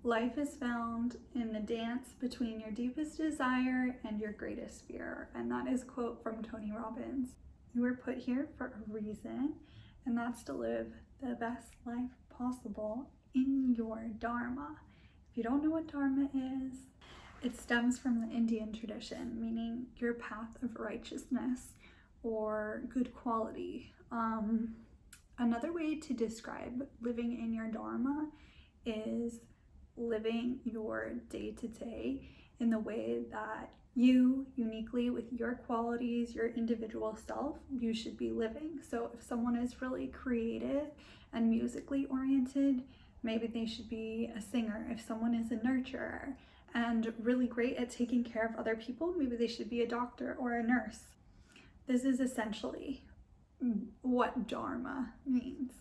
Life is found in the dance between your deepest desire and your greatest fear. And that is a quote from Tony Robbins. You were put here for a reason, and that's to live the best life possible in your dharma. If you don't know what dharma is, it stems from the Indian tradition, meaning your path of righteousness or good quality. Another way to describe living in your dharma is living your day-to-day in the way that you, uniquely with your qualities, your individual self, you should be living. So if someone is really creative and musically oriented, maybe they should be a singer. If someone is a nurturer and really great at taking care of other people, maybe they should be a doctor or a nurse. This is essentially what dharma means.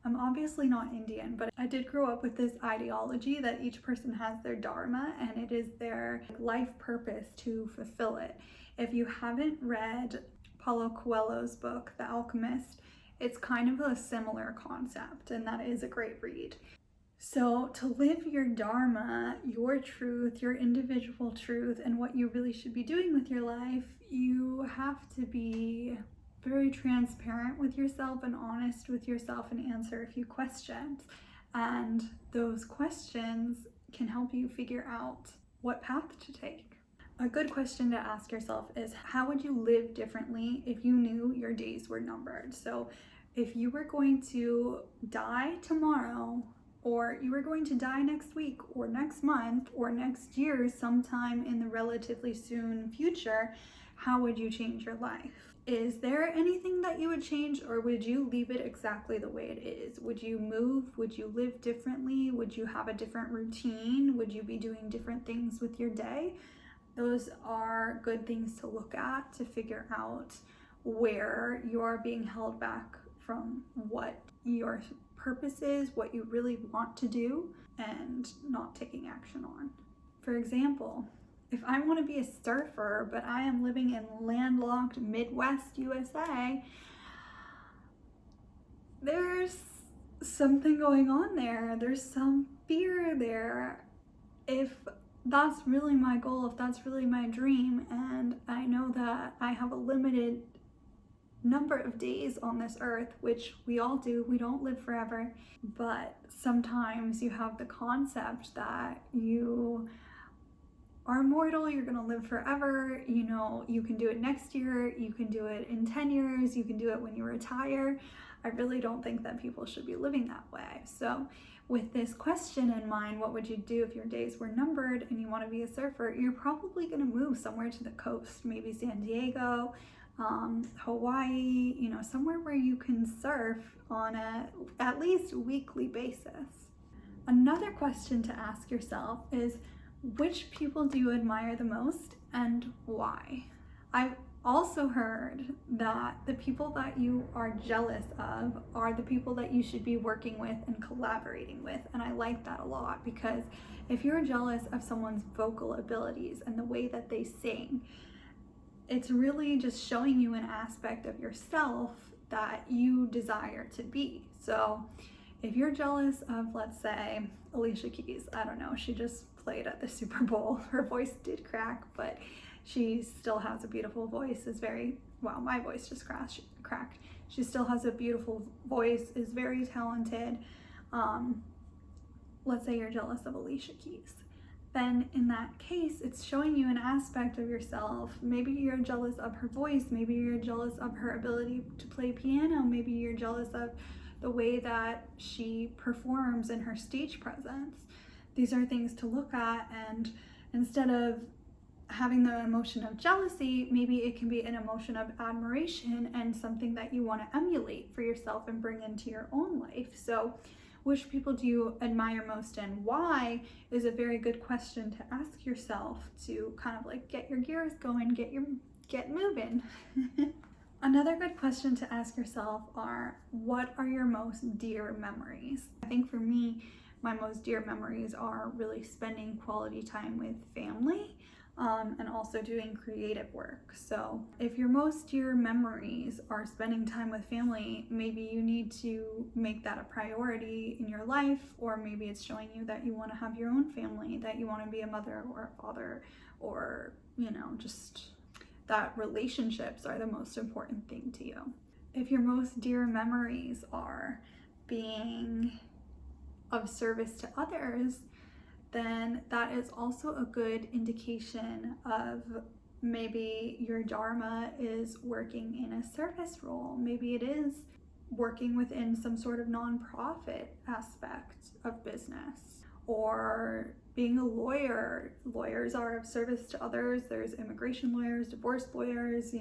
I'm obviously not Indian, but I did grow up with this ideology that each person has their dharma and it is their life purpose to fulfill it. If you haven't read Paulo Coelho's book, The Alchemist, it's kind of a similar concept, and that is a great read. So to live your dharma, your truth, your individual truth, and what you really should be doing with your life, you have to be very transparent with yourself and honest with yourself and answer a few questions. And those questions can help you figure out what path to take. A good question to ask yourself is, how would you live differently if you knew your days were numbered? So if you were going to die tomorrow, or you were going to die next week or next month or next year, sometime in the relatively soon future, how would you change your life? Is there anything that you would change, or would you leave it exactly the way it is? Would you move? Would you live differently? Would you have a different routine? Would you be doing different things with your day? Those are good things to look at to figure out where you are being held back from what your purpose is, what you really want to do, and not taking action on. For example, if I want to be a surfer, but I am living in landlocked Midwest USA, there's something going on there. There's some fear there. If that's really my goal, if that's really my dream, and I know that I have a limited number of days on this earth, which we all do, we don't live forever, but sometimes you have the concept that you are immortal, you're gonna live forever, you know, you can do it next year, you can do it in 10 years, you can do it when you retire. I really don't think that people should be living that way. So with this question in mind, what would you do if your days were numbered and you want to be a surfer? You're probably going to move somewhere to the coast, maybe San Diego, Hawaii, you know, somewhere where you can surf on a at least weekly basis. Another question to ask yourself is, which people do you admire the most and why? I've also heard that the people that you are jealous of are the people that you should be working with and collaborating with. And I like that a lot, because if you're jealous of someone's vocal abilities and the way that they sing, it's really just showing you an aspect of yourself that you desire to be. So if you're jealous of, let's say, Alicia Keys, I don't know, she just played at the Super Bowl. Her voice did crack, but she still has a beautiful voice, is very, well, my voice just cracked. She still has a beautiful voice, is very talented. Let's say you're jealous of Alicia Keys. Then in that case, it's showing you an aspect of yourself. Maybe you're jealous of her voice, maybe you're jealous of her ability to play piano, maybe you're jealous of the way that she performs and her stage presence. These are things to look at, and instead of having the emotion of jealousy, maybe it can be an emotion of admiration and something that you want to emulate for yourself and bring into your own life. So which people do you admire most and why is a very good question to ask yourself to kind of like get your gears going, get moving. Another good question to ask yourself are, what are your most dear memories? I think for me, my most dear memories are really spending quality time with family. and also doing creative work. So if your most dear memories are spending time with family, maybe you need to make that a priority in your life, or maybe it's showing you that you want to have your own family, that you want to be a mother or a father, or, just that relationships are the most important thing to you. If your most dear memories are being of service to others, then that is also a good indication of maybe your dharma is working in a service role. Maybe it is working within some sort of nonprofit aspect of business, or being a lawyer. Lawyers are of service to others. There's immigration lawyers, divorce lawyers,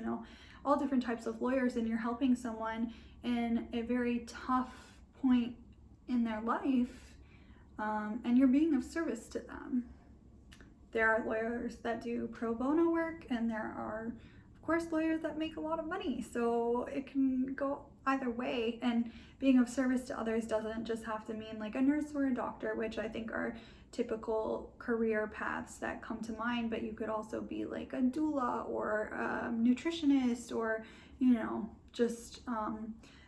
all different types of lawyers, and you're helping someone in a very tough point in their life, and you're being of service to them. There are lawyers that do pro bono work, and there are, of course, lawyers that make a lot of money. So it can go either way, and being of service to others doesn't just have to mean like a nurse or a doctor, which I think are typical career paths that come to mind, but you could also be like a doula or a nutritionist, or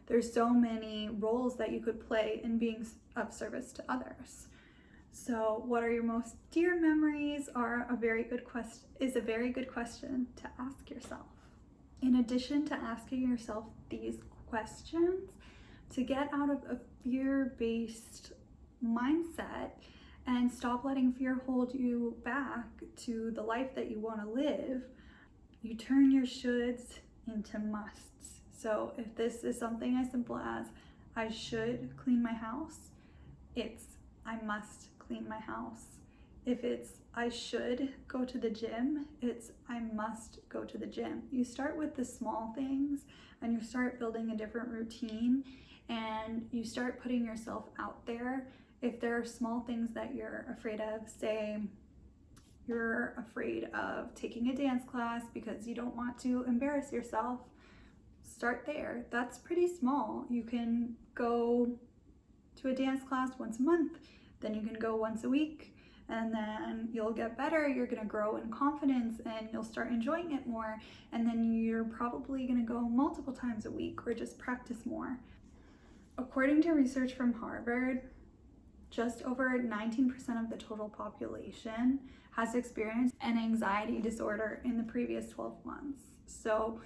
there's so many roles that you could play in being of service to others. So what are your most dear memories is a very good question to ask yourself. In addition to asking yourself these questions, to get out of a fear-based mindset and stop letting fear hold you back to the life that you want to live, you turn your shoulds into musts. So if this is something as simple as I should clean my house, it's I must clean my house. If it's I should go to the gym, it's I must go to the gym. You start with the small things, and you start building a different routine, and you start putting yourself out there. If there are small things that you're afraid of, say you're afraid of taking a dance class because you don't want to embarrass yourself, start there. That's pretty small. You can go to a dance class once a month, then you can go once a week, and then you'll get better. You're going to grow in confidence, and you'll start enjoying it more, and then you're probably going to go multiple times a week or just practice more. According to research from Harvard, just over 19% of the total population has experienced an anxiety disorder in the previous 12 months. So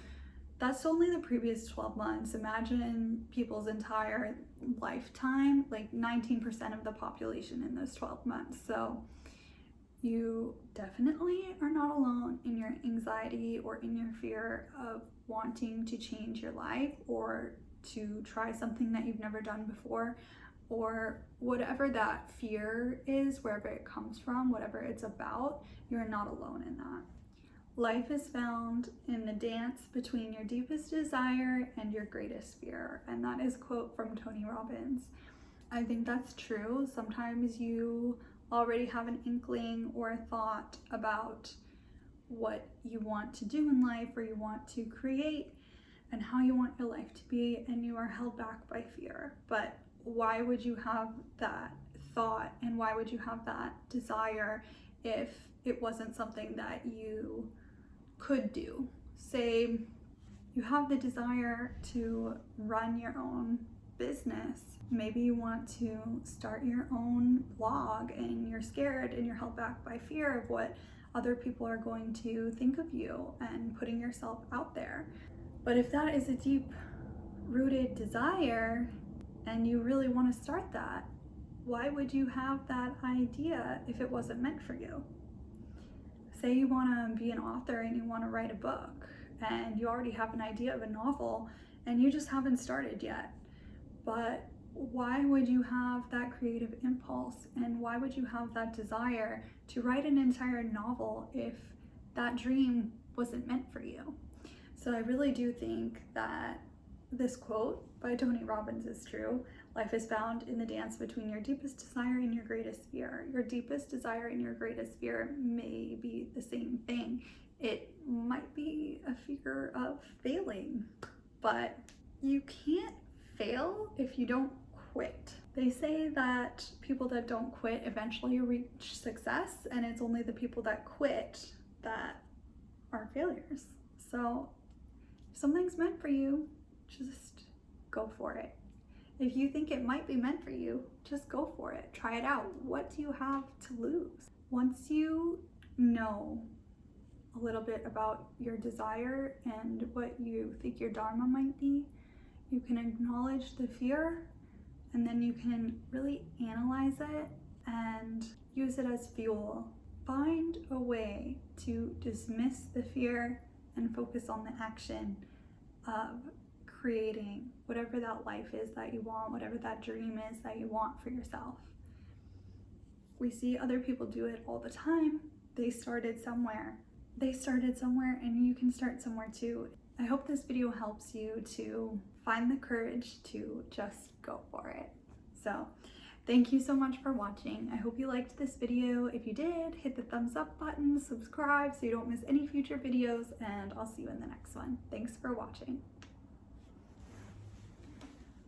that's only the previous 12 months. Imagine people's entire lifetime, like 19% of the population in those 12 months. So you definitely are not alone in your anxiety or in your fear of wanting to change your life or to try something that you've never done before, or whatever that fear is, wherever it comes from, whatever it's about, you're not alone in that. Life is found in the dance between your deepest desire and your greatest fear. And that is a quote from Tony Robbins. I think that's true. Sometimes you already have an inkling or a thought about what you want to do in life, or you want to create, and how you want your life to be, and you are held back by fear. But why would you have that thought, and why would you have that desire if it wasn't something that you could do? Say you have the desire to run your own business. Maybe you want to start your own blog, and you're scared and you're held back by fear of what other people are going to think of you and putting yourself out there. But if that is a deep rooted desire and you really want to start that, why would you have that idea if it wasn't meant for you? Say you want to be an author and you want to write a book, and you already have an idea of a novel and you just haven't started yet. But why would you have that creative impulse, and why would you have that desire to write an entire novel if that dream wasn't meant for you? So I really do think that this quote by Tony Robbins is true. Life is found in the dance between your deepest desire and your greatest fear. Your deepest desire and your greatest fear may be the same thing. It might be a fear of failing, but you can't fail if you don't quit. They say that people that don't quit eventually reach success, and it's only the people that quit that are failures. So if something's meant for you, just go for it. If you think it might be meant for you, just go for it. Try it out. What do you have to lose? Once you know a little bit about your desire and what you think your dharma might be, you can acknowledge the fear, and then you can really analyze it and use it as fuel. Find a way to dismiss the fear and focus on the action of creating whatever that life is that you want, whatever that dream is that you want for yourself. We see other people do it all the time. They started somewhere, and you can start somewhere too. I hope this video helps you to find the courage to just go for it. So thank you so much for watching. I hope you liked this video. If you did, hit the thumbs up button, subscribe so you don't miss any future videos, and I'll see you in the next one. Thanks for watching.